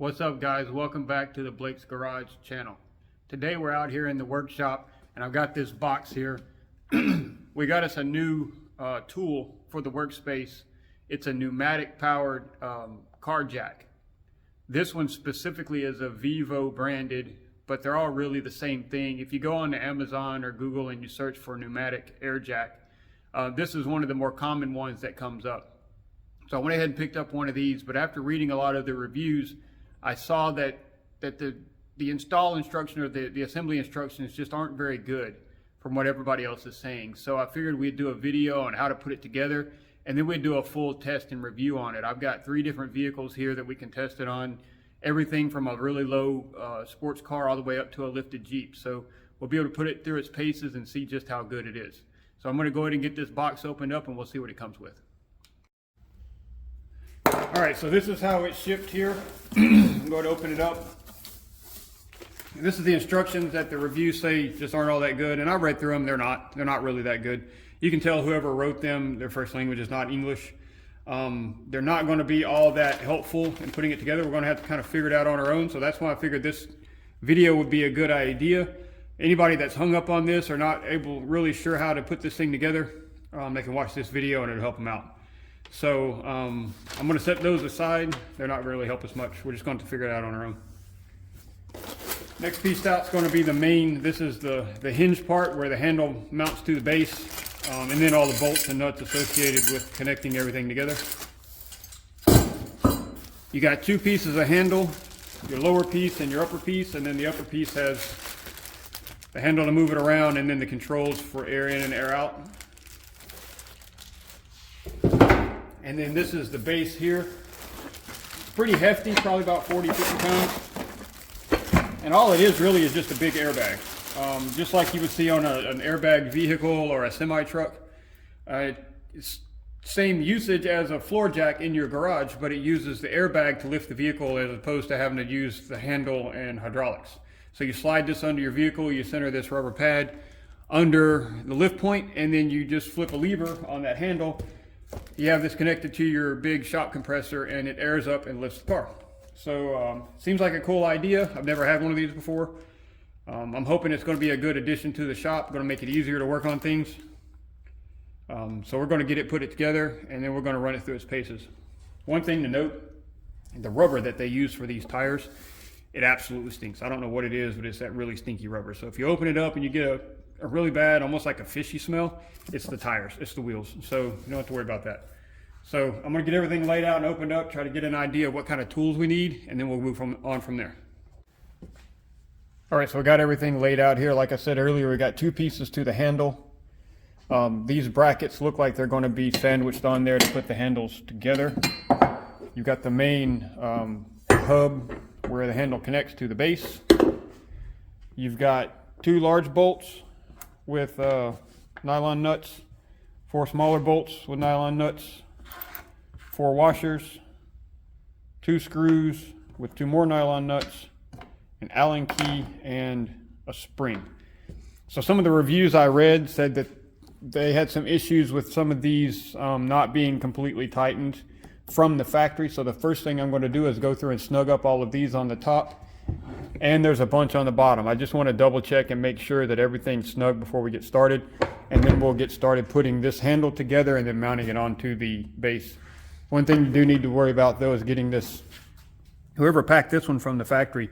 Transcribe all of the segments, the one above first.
What's up, guys? Welcome back to the Blake's Garage channel. Today we're out here in the workshop and I've got this box here. We got us a new tool for the workspace. It's a pneumatic powered car jack. This one specifically is a VEVOR branded, but they're all really the same thing. If you go on to Amazon or Google and you search for pneumatic air jack, this is one of the more common ones that comes up. So I went ahead and picked up one of these, but after reading a lot of the reviews, I saw that the install instruction or the assembly instructions just aren't very good from what everybody else is saying. So I figured we'd do a video on how to put it together, and then we'd do a full test and review on it. I've got 3 different vehicles here that we can test it on, everything from a really low sports car all the way up to a lifted Jeep. So we'll be able to put it through its paces and see just how good it is. So I'm going to go ahead and get this box opened up and we'll see what it comes with. All right, so this is how it's shipped here. I'm going to open it up. This is the instructions that the reviews say just aren't all that good, and I read through them. They're not really that good. You can tell whoever wrote them, their first language is not English. They're not going to be all that helpful in putting it together. We're going to have to kind of figure it out on our own, so that's why I figured this video would be a good idea. Anybody that's hung up on this or not really sure how to put this thing together, they can watch this video and it'll help them out. So I'm going to set those aside. They're not really help us much. We're just going to figure it out on our own. Next piece out is going to be the main. This is the hinge part where the handle mounts to the base, and then all the bolts and nuts associated with connecting everything together. You got 2 pieces of handle, your lower piece and your upper piece, and then the upper piece has the handle to move it around and then the controls for air in and air out. And then this is the base here. It's pretty hefty, probably about 40-50 pounds. And all it is really is just a big airbag. Just like you would see on an airbag vehicle or a semi-truck. It's same usage as a floor jack in your garage, but it uses the airbag to lift the vehicle as opposed to having to use the handle and hydraulics. So you slide this under your vehicle, you center this rubber pad under the lift point, and then you just flip a lever on that handle. You have this connected to your big shop compressor and it airs up and lifts the car. So seems like a cool idea. I've never had one of these before. I'm hoping it's going to be a good addition to the shop, going to make it easier to work on things. So we're going to put it together and then we're going to run it through its paces. One thing to note, the rubber that they use for these tires, it absolutely stinks. I don't know what it is, but it's that really stinky rubber. So if you open it up and you get a really bad, almost like a fishy smell, it's the tires, it's the wheels. So you don't have to worry about that. So I'm gonna get everything laid out and opened up, try to get an idea of what kind of tools we need, and then we'll move on from there. All right, so we got everything laid out here. Like I said earlier, we got 2 pieces to the handle. These brackets look like they're gonna be sandwiched on there to put the handles together. You've got the main hub where the handle connects to the base. You've got 2 large bolts with nylon nuts, 4 smaller bolts with nylon nuts, 4 washers, 2 screws with 2 more nylon nuts, an Allen key, and a spring. So some of the reviews I read said that they had some issues with some of these not being completely tightened from the factory. So the first thing I'm going to do is go through and snug up all of these on the top. And there's a bunch on the bottom. I just want to double check and make sure that everything's snug before we get started. And then we'll get started putting this handle together and then mounting it onto the base. One thing you do need to worry about though is getting this, whoever packed this one from the factory,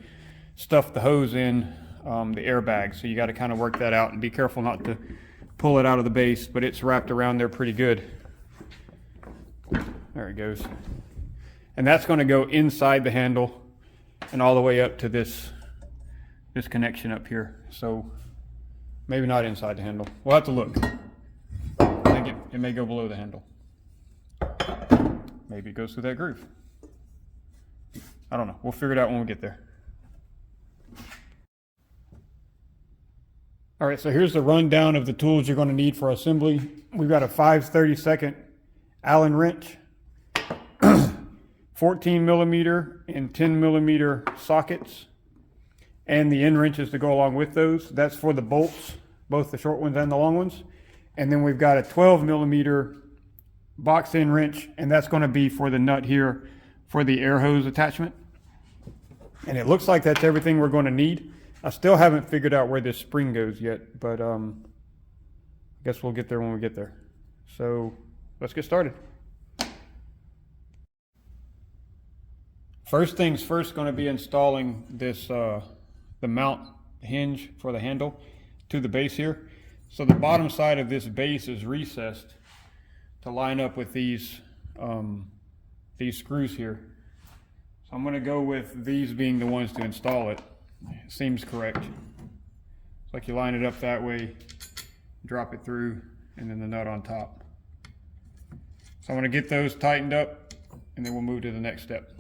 stuffed the hose in the airbag. So you got to kind of work that out and be careful not to pull it out of the base, but it's wrapped around there pretty good. There it goes. And that's going to go inside the handle and all the way up to this connection up here. So maybe not inside the handle. We'll have to look. I think it may go below the handle. Maybe it goes through that groove. I don't know. We'll figure it out when we get there. All right, so here's the rundown of the tools you're going to need for assembly. We've got a 5/32 Allen wrench, 14 millimeter and 10 millimeter sockets, and the end wrenches to go along with those. That's for the bolts, both the short ones and the long ones. And then we've got a 12 millimeter box end wrench, and that's going to be for the nut here for the air hose attachment. And it looks like that's everything we're going to need. I still haven't figured out where this spring goes yet, but I guess we'll get there when we get there. So let's get started. First things first, going to be installing this the mount hinge for the handle to the base here. So the bottom side of this base is recessed to line up with these screws here. So I'm going to go with these being the ones to install it. Seems correct. It's like you line it up that way, drop it through, and then the nut on top. So I'm going to get those tightened up, and then we'll move to the next step.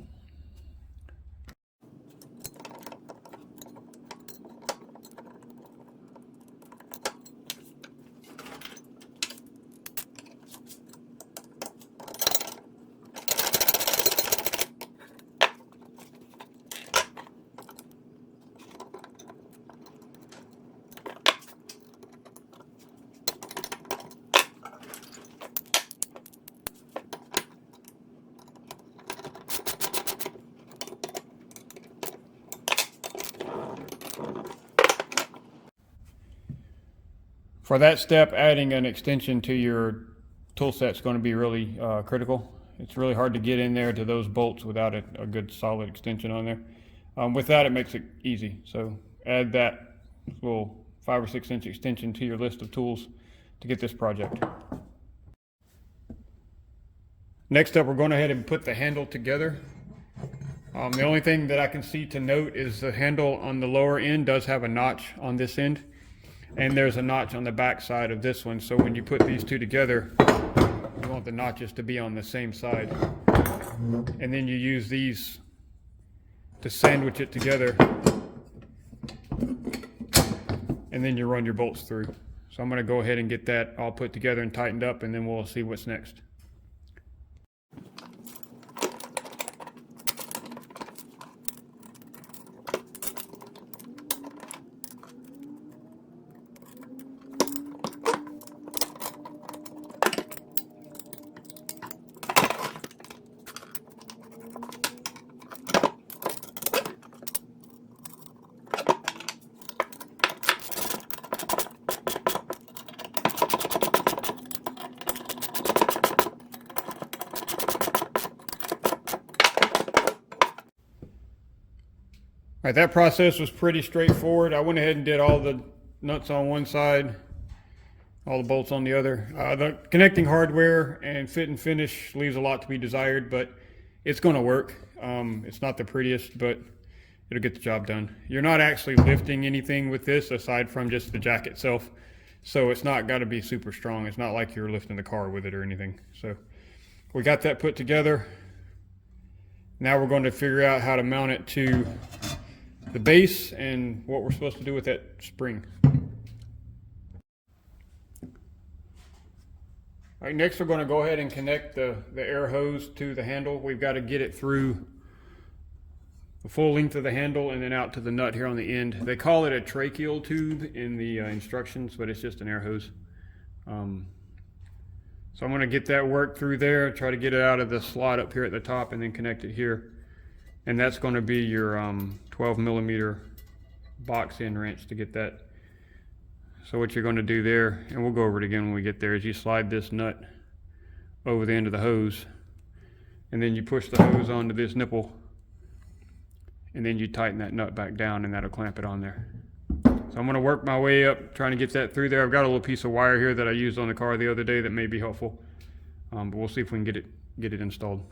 For that step, adding an extension to your tool set is going to be really critical. It's really hard to get in there to those bolts without a good solid extension on there. With that, it makes it easy. So add that little 5 or 6 inch extension to your list of tools to get this project. Next up, we're going ahead and put the handle together. The only thing that I can see to note is the handle on the lower end does have a notch on this end. And there's a notch on the back side of this one. So when you put these two together, you want the notches to be on the same side. And then you use these to sandwich it together. And then you run your bolts through. So I'm going to go ahead and get that all put together and tightened up, and then we'll see what's next. All right, that process was pretty straightforward. I went ahead and did all the nuts on one side, all the bolts on the other. The connecting hardware and fit and finish leaves a lot to be desired, but it's going to work. It's not the prettiest, but it'll get the job done. You're not actually lifting anything with this aside from just the jack itself, so it's not got to be super strong. It's not like you're lifting the car with it or anything. So we got that put together. Now we're going to figure out how to mount it to the base and what we're supposed to do with that spring. All right, next we're going to go ahead and connect the air hose to the handle. We've got to get it through the full length of the handle and then out to the nut here on the end. They call it a tracheal tube in the instructions, but it's just an air hose. So I'm going to get that worked through there, try to get it out of the slot up here at the top, and then connect it here. And that's going to be your 12mm box end wrench to get that. So what you're going to do there, and we'll go over it again when we get there, is you slide this nut over the end of the hose, and then you push the hose onto this nipple, and then you tighten that nut back down, and that'll clamp it on there. So I'm going to work my way up trying to get that through there. I've got a little piece of wire here that I used on the car the other day that may be helpful, but we'll see if we can get it installed.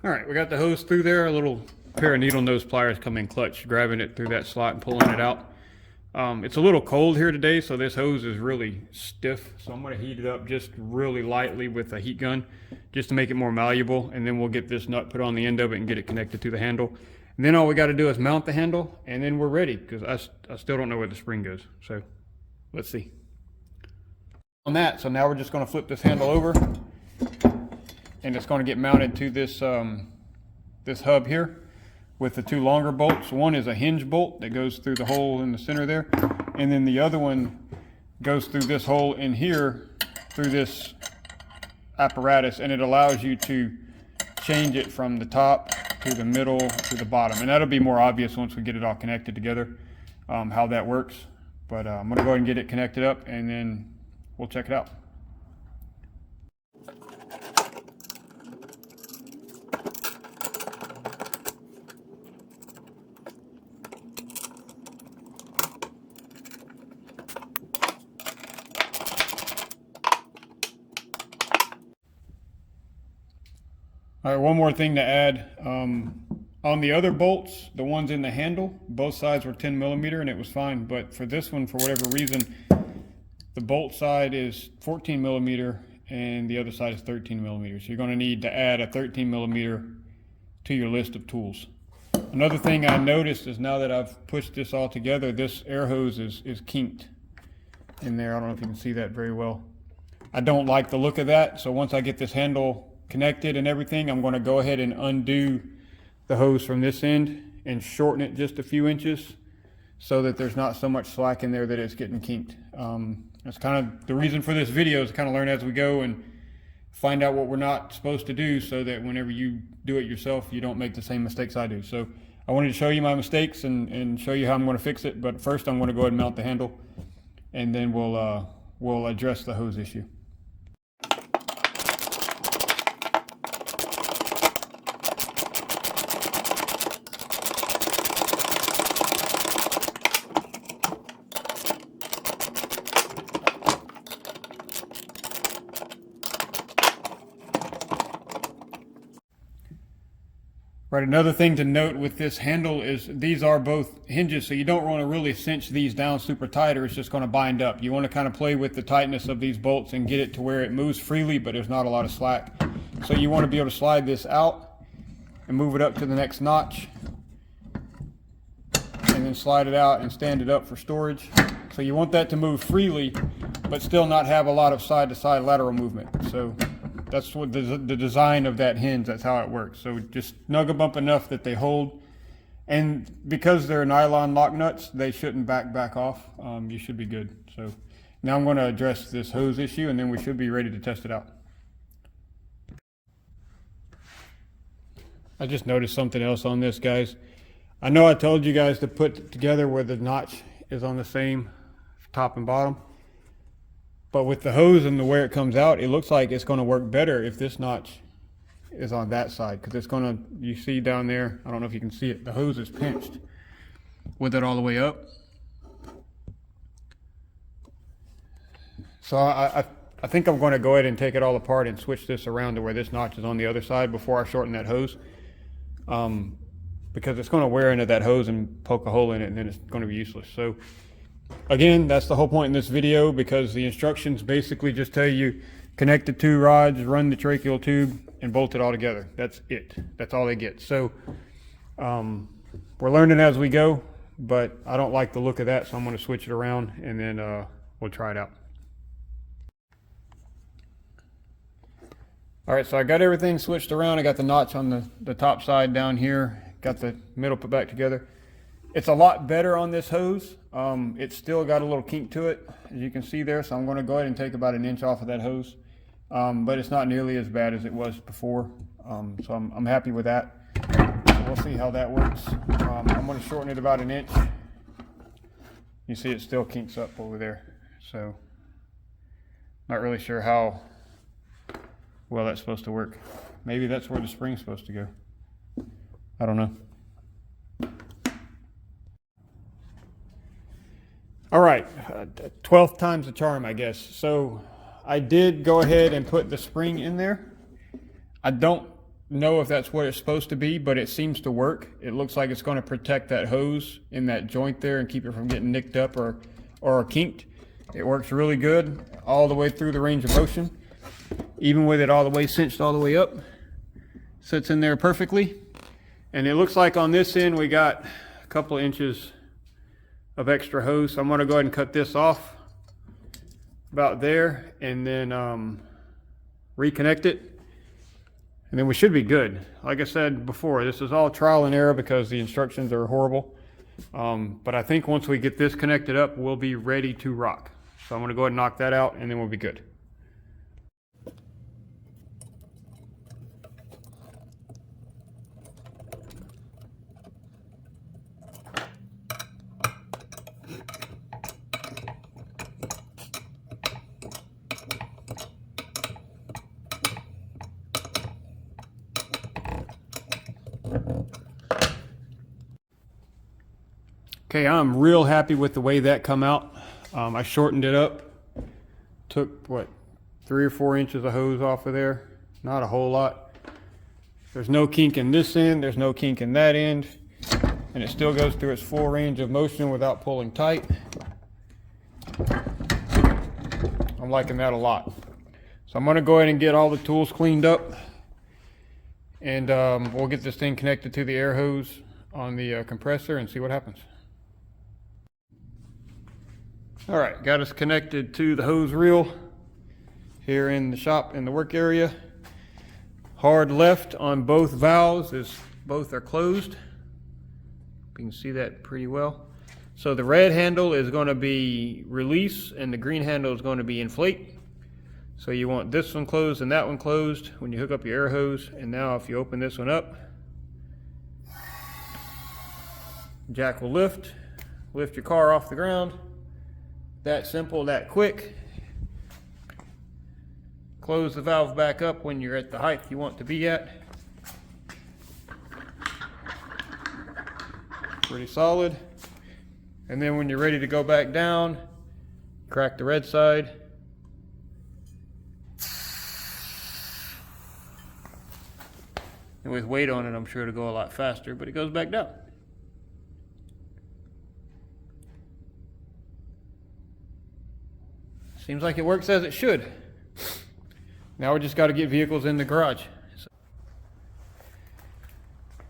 All right, we got the hose through there. A little pair of needle nose pliers come in clutch, grabbing it through that slot and pulling it out. It's a little cold here today, so this hose is really stiff. So I'm going to heat it up just really lightly with a heat gun just to make it more malleable. And then we'll get this nut put on the end of it and get it connected to the handle. And then all we got to do is mount the handle, and then we're ready, because I still don't know where the spring goes. So let's see. On that, so now we're just going to flip this handle over. and it's going to get mounted to this this hub here with the two longer bolts. One is a hinge bolt that goes through the hole in the center there, and then the other one goes through this hole in here through this apparatus, and it allows you to change it from the top to the middle to the bottom, and that'll be more obvious once we get it all connected together, how that works. But I'm going to go ahead and get it connected up, and then we'll check it out. All right, one more thing to add. On the other bolts, the ones in the handle, both sides were 10 millimeter and it was fine. But for this one, for whatever reason, the bolt side is 14 millimeter and the other side is 13 millimeters. So you're going to need to add a 13 millimeter to your list of tools. Another thing I noticed is now that I've pushed this all together, this air hose is kinked in there. I don't know if you can see that very well. I don't like the look of that. So once I get this handle connected and everything, I'm going to go ahead and undo the hose from this end and shorten it just a few inches so that there's not so much slack in there that it's getting kinked. That's kind of the reason for this video, is to kind of learn as we go and find out what we're not supposed to do, so that whenever you do it yourself, you don't make the same mistakes I do. So I wanted to show you my mistakes and show you how I'm going to fix it. But first I'm going to go ahead and mount the handle, and then we'll address the hose issue. Right, another thing to note with this handle is these are both hinges, so you don't want to really cinch these down super tight or it's just going to bind up. You want to kind of play with the tightness of these bolts and get it to where it moves freely, but there's not a lot of slack. So you want to be able to slide this out and move it up to the next notch, and then slide it out and stand it up for storage. So you want that to move freely, but still not have a lot of side-to-side lateral movement. So that's what the design of that hinge, that's how it works. So just snug them up enough that they hold. And because they're nylon lock nuts, they shouldn't back off. You should be good. So now I'm going to address this hose issue, and then we should be ready to test it out. I just noticed something else on this, guys. I know I told you guys to put it together where the notch is on the same top and bottom. But with the hose and the way it comes out, it looks like it's going to work better if this notch is on that side, because it's going to, you see down there, I don't know if you can see it, the hose is pinched with it all the way up. So I think I'm going to go ahead and take it all apart and switch this around to where this notch is on the other side before I shorten that hose, because it's going to wear into that hose and poke a hole in it, and then it's going to be useless. So again, that's the whole point in this video, because the instructions basically just tell you connect the two rods, run the tracheal tube, and bolt it all together. That's it. That's all they get. So we're learning as we go, but I don't like the look of that, so I'm going to switch it around, and then we'll try it out. All right, so I got everything switched around. I got the notch on the top side down here, got the middle put back together. It's a lot better on this hose. It's still got a little kink to it, as you can see there, so I'm going to go ahead and take about 1 inch off of that hose. But it's not nearly as bad as it was before, so I'm happy with that. So we'll see how that works. I'm going to shorten it about 1 inch. You see it still kinks up over there, so not really sure how well that's supposed to work. Maybe that's where the spring's supposed to go. I don't know. All right, 12th time's the charm, I guess. So I did go ahead and put the spring in there. I don't know if that's what it's supposed to be, but it seems to work. It looks like it's going to protect that hose in that joint there and keep it from getting nicked up or kinked. It works really good all the way through the range of motion. Even with it all the way cinched all the way up, sits in there perfectly. And it looks like on this end we got a couple of inches of extra hose, so I'm going to go ahead and cut this off about there, and then reconnect it, And then we should be good. Like I said before, this is all trial and error because the instructions are horrible. But I think once we get this connected up, we'll be ready to rock. So I'm gonna go ahead and knock that out and then we'll be good. Okay, I'm real happy with the way that come out. I shortened it up, took what, 3 or 4 inches of hose off of there, not a whole lot. There's no kink in this end, there's no kink in that end, and it still goes through its full range of motion without pulling tight. I'm liking that a lot. So I'm gonna go ahead and get all the tools cleaned up, and we'll get this thing connected to the air hose on the compressor and see what happens. All right, got us connected to the hose reel here in the shop in the work area. Hard left on both valves as both are closed. You can see that pretty well. So the red handle is going to be release and the green handle is going to be inflate. So you want this one closed and that one closed when you hook up your air hose. And now if you open this one up, jack will lift your car off the ground. That simple, that quick. Close the valve back up when you're at the height you want to be at. Pretty solid. And then when you're ready to go back down, crack the red side. And with weight on it, I'm sure it'll go a lot faster, but it goes back down. Seems like it works as it should. Now we just got to get vehicles in the garage.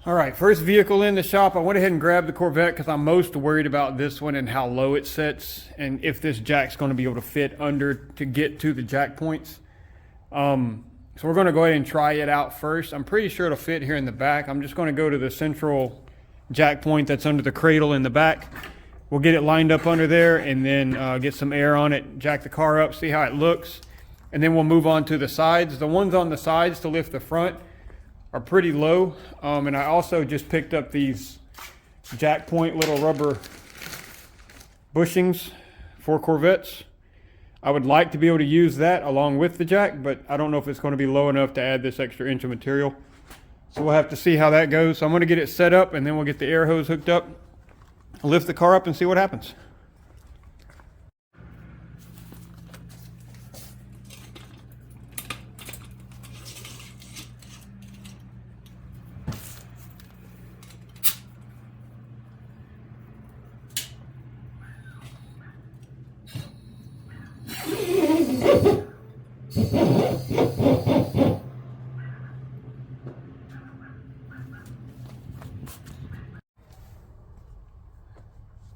All right, first vehicle in the shop. I went ahead and grabbed the Corvette because I'm most worried about this one and how low it sits and if this jack's going to be able to fit under to get to the jack points. So we're going to go ahead and try it out first. I'm pretty sure it'll fit here in the back. I'm just going to go to the central jack point that's under the cradle in the back. We'll get it lined up under there and then get some air on it, jack the car up, see how it looks. And then we'll move on to the sides. The ones on the sides to lift the front are pretty low. And I also just picked up these jack point little rubber bushings for Corvettes. I would like to be able to use that along with the jack, but I don't know if it's going to be low enough to add this extra inch of material. So we'll have to see how that goes. So I'm going to get it set up and then we'll get the air hose hooked up. Lift the car up and see what happens.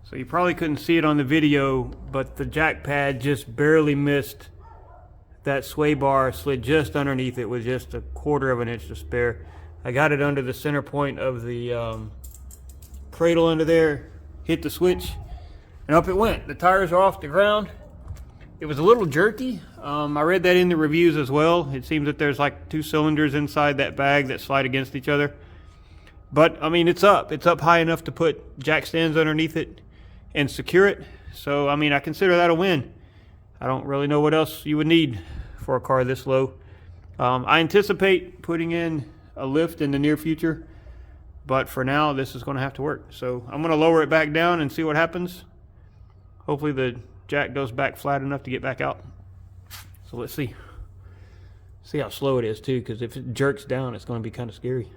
So you probably couldn't see it on the video, but the jack pad just barely missed that sway bar, slid just underneath it with just 1/4 of an inch to spare. I got it under the center point of the cradle under there, hit the switch, and up it went. The tires are off the ground. It was a little jerky. I read that in the reviews as well. It seems that there's like 2 cylinders inside that bag that slide against each other. But I mean, it's up high enough to put jack stands underneath it and secure it. So I mean, I consider that a win. I don't really know what else you would need for a car this low. I anticipate putting in a lift in the near future, but for now this is going to have to work. So I'm going to lower it back down and see what happens. Hopefully the jack goes back flat enough to get back out. So let's see how slow it is too, because if it jerks down it's going to be kind of scary.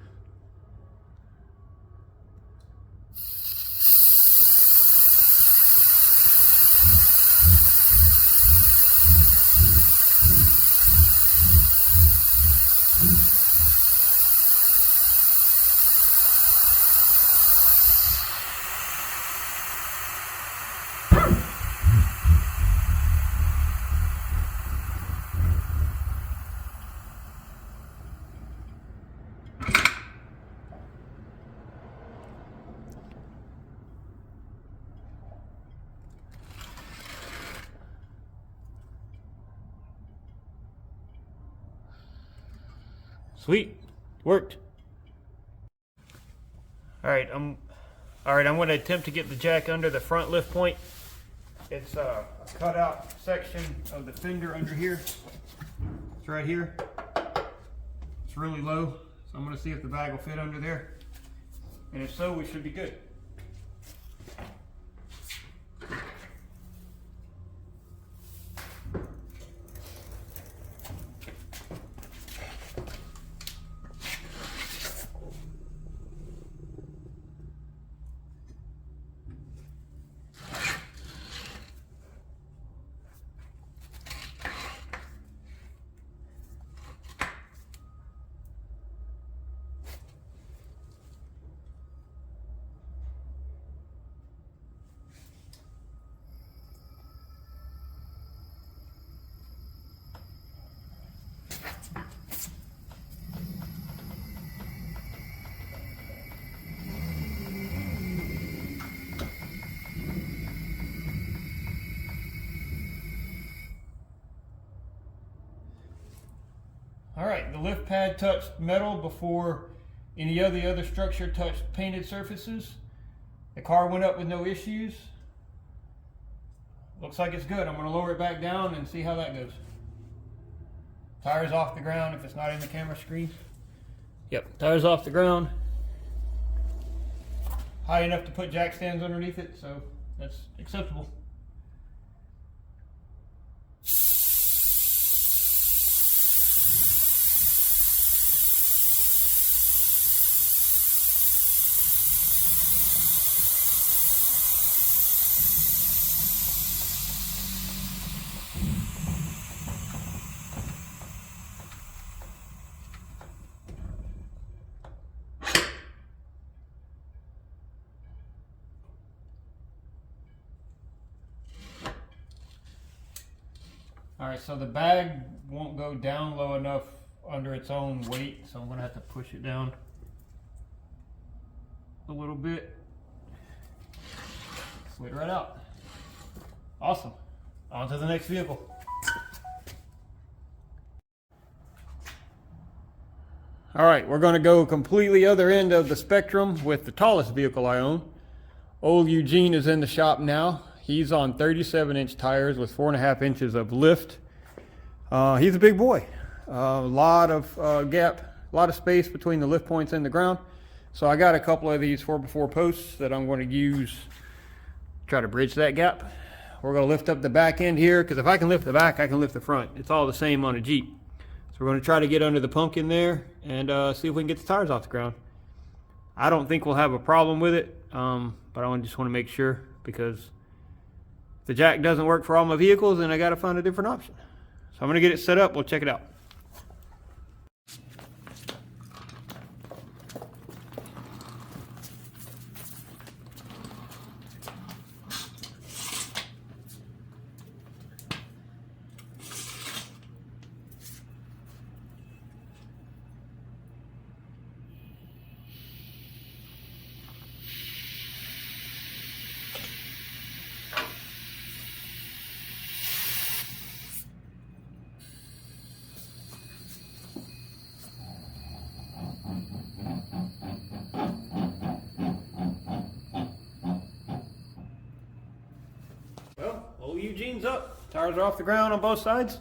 Sweet, worked. All right, I'm going to attempt to get the jack under the front lift point. It's a cutout section of the fender under here. It's right here. It's really low, so I'm going to see if the bag will fit under there. And if so, we should be good. All right, the lift pad touched metal before any of the other structure touched painted surfaces. The car went up with no issues. Looks like it's good. I'm going to lower it back down and see how that goes. Tires off the ground if it's not in the camera screen. Yep, tires off the ground. High enough to put jack stands underneath it, so that's acceptable. All right, so the bag won't go down low enough under its own weight, so I'm gonna have to push it down a little bit. Slid right out. Awesome. On to the next vehicle. All right, we're gonna go completely other end of the spectrum with the tallest vehicle I own. Old Eugene is in the shop now. He's on 37-inch tires with 4.5 inches of lift. He's a big boy. A lot of gap, a lot of space between the lift points and the ground. So I got a couple of these 4x4 posts that I'm going to use, try to bridge that gap. We're going to lift up the back end here, because if I can lift the back, I can lift the front. It's all the same on a Jeep. So we're going to try to get under the pumpkin there and see if we can get the tires off the ground. I don't think we'll have a problem with it, but I just want to make sure, because if the jack doesn't work for all my vehicles, then I got to find a different option. So I'm going to get it set up. We'll check it out. Eugene's up. Tires are off the ground on both sides.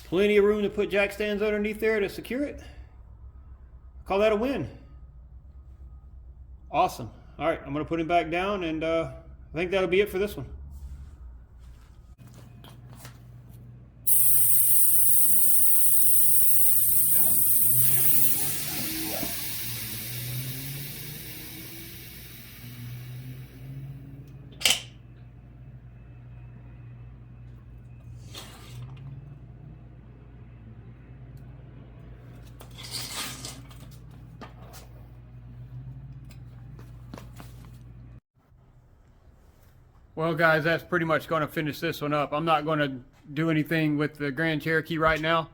Plenty of room to put jack stands underneath there to secure it. Call that a win. Awesome. All right, I'm going to put him back down, and I think that'll be it for this one. Well guys, that's pretty much going to finish this one up. I'm not going to do anything with the Grand Cherokee right now.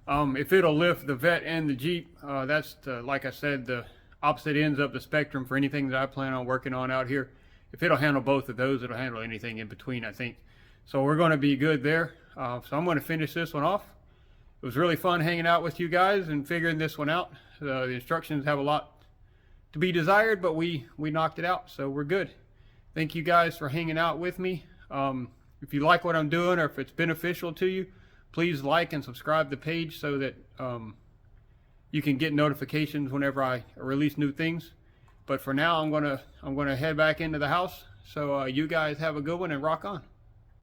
If it'll lift the Vet and the Jeep, that's like I said, the opposite ends of the spectrum for anything that I plan on working on out here. If it'll handle both of those, it'll handle anything in between, I think. So we're going to be good there. So I'm going to finish this one off. It was really fun hanging out with you guys and figuring this one out. The instructions have a lot to be desired, but we knocked it out, so we're good. Thank you guys for hanging out with me. If you like what I'm doing, or if it's beneficial to you, please like and subscribe the page so that you can get notifications whenever I release new things. But for now, I'm gonna head back into the house. So you guys have a good one and rock on.